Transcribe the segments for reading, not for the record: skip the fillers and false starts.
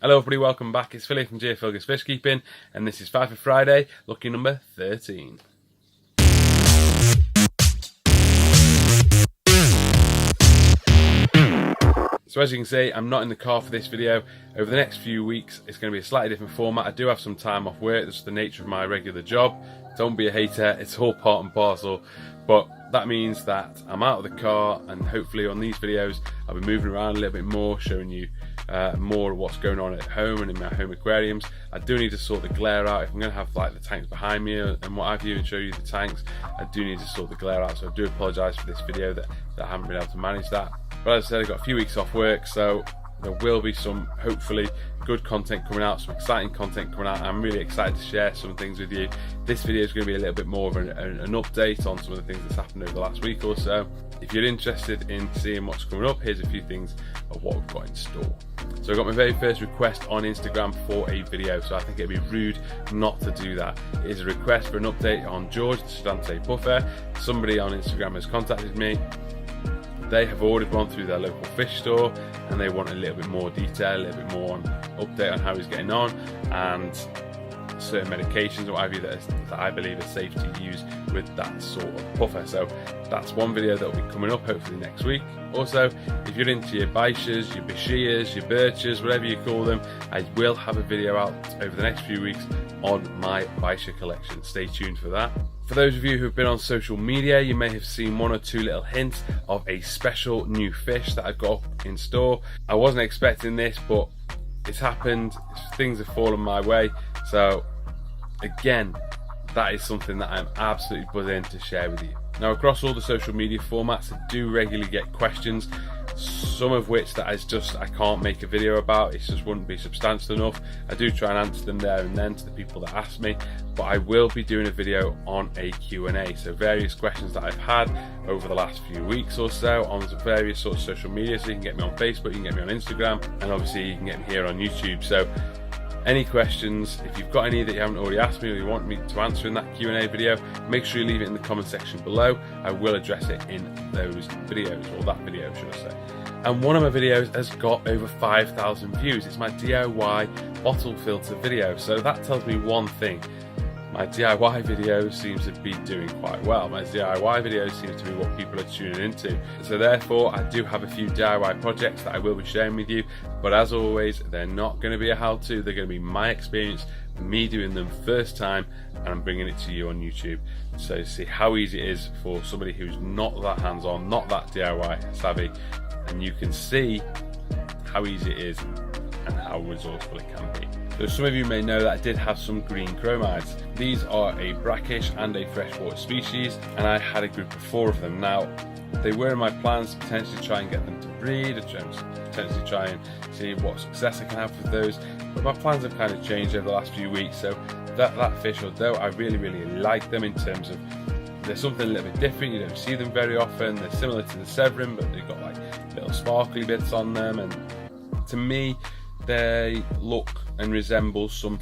Hello everybody, welcome back. It's Philly from JFilgus Fishkeeping, and this is Five4Friday, lucky number 13. So as you can see, I'm not in the car for this video. Over the next few weeks, it's going to be a slightly different format. I do have some time off work, that's the nature of my regular job. Don't be a hater, it's all part and parcel. But that means that I'm out of the car, and hopefully on these videos, I'll be moving around a little bit more, showing you more of what's going on at home and in my home aquariums. I do need to sort the glare out. If I'm going to have like the tanks behind me and what have you and show you the tanks, I do need to sort the glare out. So I do apologise for this video that I haven't been able to manage that. But as I said, I've got a few weeks off work, so there will be some hopefully good content coming out, some exciting content coming out. I'm really excited to share some things with you. This video is going to be a little bit more of an update on some of the things that's happened over the last week or so. If you're interested in seeing what's coming up, here's a few things of what we've got in store. So I got my very first request on Instagram for a video, so I think it'd be rude not to do that. It is a request for an update on George, the Dante puffer. Somebody on Instagram has contacted me. They have ordered one through their local fish store, and they want a little bit more detail, a little bit more update on how he's getting on, and certain medications or what have you that I believe are safe to use with that sort of puffer. So that's one video that will be coming up hopefully next week. Also, if you're into your baishas, your bishias, your birches, whatever you call them, I will have a video out over the next few weeks on my baisha collection. Stay tuned for that. For those of you who've been on social media, you may have seen one or two little hints of a special new fish that I've got up in store. I wasn't expecting this, but it's happened. Things have fallen my way. So again, that is something that I'm absolutely buzzing to share with you. Now, across all the social media formats, I do regularly get questions, some of which that is just I can't make a video about. It just wouldn't be substantial enough. I do try and answer them there and then to the people that ask me, but I will be doing a video on a Q&A. So various questions that I've had over the last few weeks or so on various sorts of social media. So you can get me on Facebook, you can get me on Instagram, and obviously you can get me here on YouTube. So any questions, if you've got any that you haven't already asked me or you want me to answer in that Q&A video, make sure you leave it in the comment section below. I will address it in those videos, or that video should I say. And one of my videos has got over 5,000 views. It's my DIY bottle filter video. So that tells me one thing. My DIY video seems to be doing quite well. My DIY video seems to be what people are tuning into. So therefore, I do have a few DIY projects that I will be sharing with you. But as always, they're not going to be a how-to. They're going to be my experience, me doing them first time, and I'm bringing it to you on YouTube. So see how easy it is for somebody who's not that hands-on, not that DIY savvy, and you can see how easy it is and how resourceful it can be. So some of you may know that I did have some green chromides. These are a brackish and a freshwater species, and I had a group of 4 of them. Now, they were in my plans to potentially try and get them to breed, or potentially try and see what success I can have with those, but my plans have kind of changed over the last few weeks. So that fish, although I really like them in terms of they're something a little bit different, you don't see them very often, they're similar to the Severin, but they've got like little sparkly bits on them, and to me they look and resemble some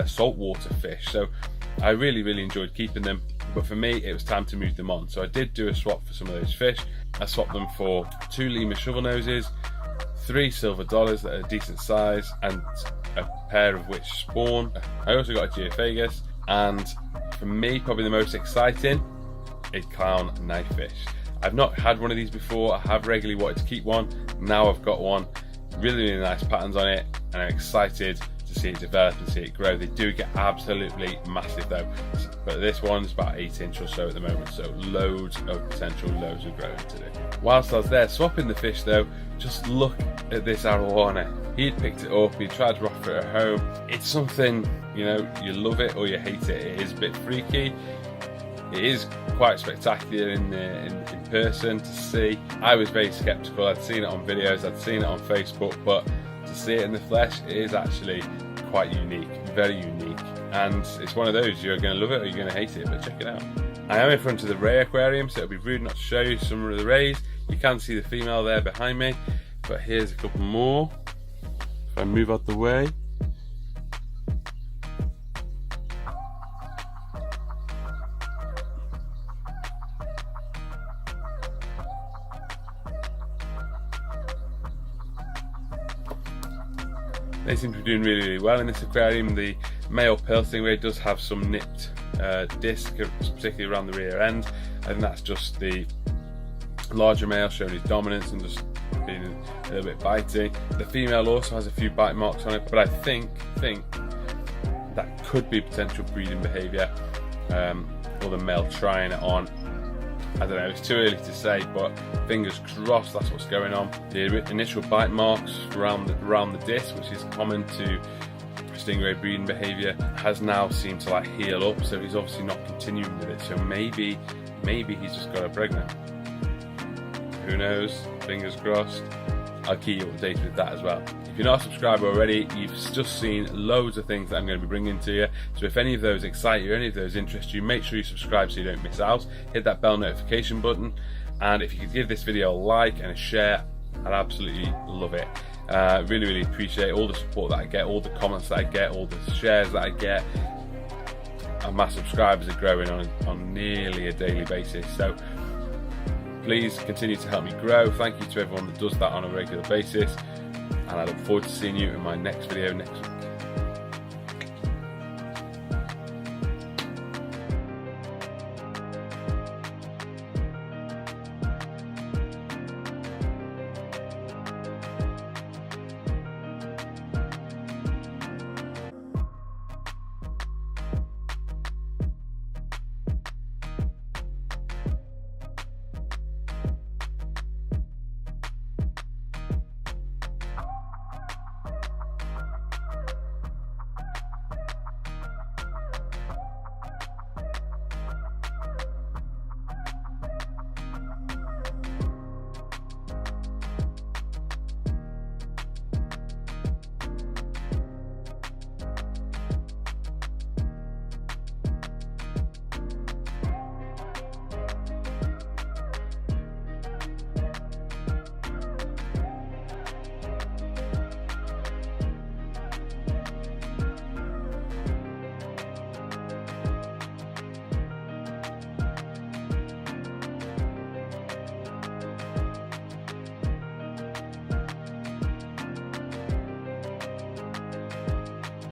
saltwater fish. So I really enjoyed keeping them, but for me it was time to move them on. So I did do a swap for some of those fish. I swapped them for 2 Lima shovel noses, 3 silver dollars that are decent size, and a pair of which spawn. I also got a geophagus, and for me probably the most exciting is clown knifefish. I've not had one of these before. I have regularly wanted to keep one. Now I've got one. Really nice patterns on it, and I'm excited to see it develop and see it grow. They do get absolutely massive though, but this one's about 8 inch or so at the moment, so loads of potential, loads of growing to do. Whilst I was there swapping the fish though, just look at this arowana. He'd picked it up, he tried to offer it at home. It's something, you know, you love it or you hate it. It is a bit freaky. It is quite spectacular in person to see. I was very skeptical. I'd seen it on videos, I'd seen it on Facebook, but to see it in the flesh, it is actually quite unique, very unique. And it's one of those, you're going to love it or you're going to hate it, but check it out. I am in front of the ray aquarium, so it would be rude not to show you some of the rays. You can see the female there behind me, but here's a couple more. If I move out the way. They seem to be doing really, really well in this aquarium. The male pearl stingray does have some nipped disc, particularly around the rear end. I think that's just the larger male showing his dominance and just being a little bit bitey. The female also has a few bite marks on it, but I think that could be potential breeding behaviour, or the male trying it on. I don't know, it's too early to say, but fingers crossed that's what's going on. The initial bite marks around the disc, which is common to stingray breeding behaviour, has now seemed to like heal up, so he's obviously not continuing with it. So maybe he's just got her pregnant. Who knows? Fingers crossed. I'll keep you updated with that as well. If you're not a subscriber already, you've just seen loads of things that I'm going to be bringing to you. So if any of those excite you, any of those interest you, make sure you subscribe so you don't miss out. Hit that bell notification button, and if you could give this video a like and a share, I'd absolutely love it. Really, really appreciate all the support that I get, all the comments that I get, all the shares that I get. And my subscribers are growing on nearly a daily basis. So please continue to help me grow. Thank you to everyone that does that on a regular basis, and I look forward to seeing you in my next video next week.